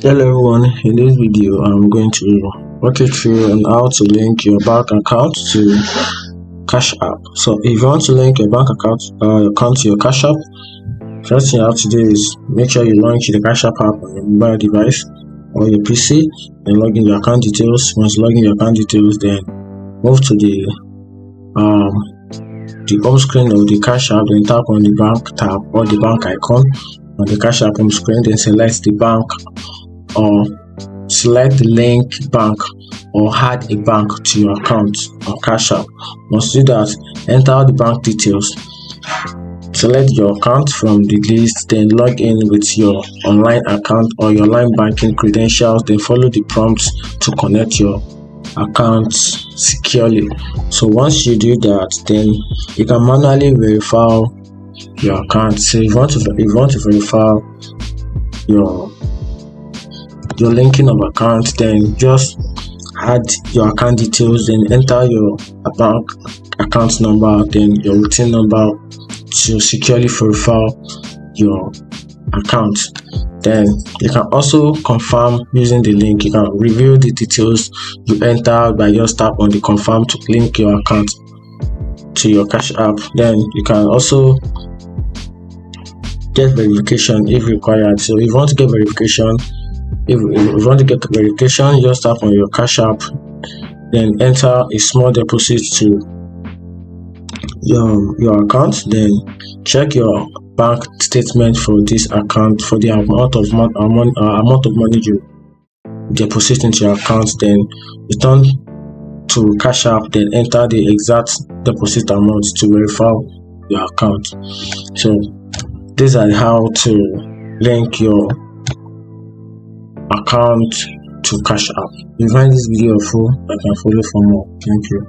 Hello everyone, in this video I'm going to walk you through on how to link your bank account to Cash App. So if you want to link your bank account to your Cash App, first thing you have to do is make sure you launch the Cash App app on your mobile device or your PC and log in your account details. Once you log in your account details, then move to the home screen of the Cash App, then tap on the bank tab or the bank icon on the Cash App home screen, then select the bank or select the link bank or add a bank to your account on Cash App. Once you do that, enter the bank details, select your account from the list, then log in with your online account or your online banking credentials, then follow the prompts to connect your account securely. So once you do that, then you can manually verify your account. So if you want to verify your linking of account, then just add your account details, then enter your bank account number, then your routine number to securely verify your account. Then you can also confirm using the link. You can review the details you entered by just tap on the confirm to link your account to your Cash App. Then you can also get verification if required. So if you want to get verification, just tap on your Cash App, then enter a small deposit to your account, then check your bank statement for this account for the amount of money you deposit into your account, then return to Cash App, then enter the exact deposit amount to verify your account. So these are how to link your account to Cash App. If you find this video helpful, I can follow for more. Thank you.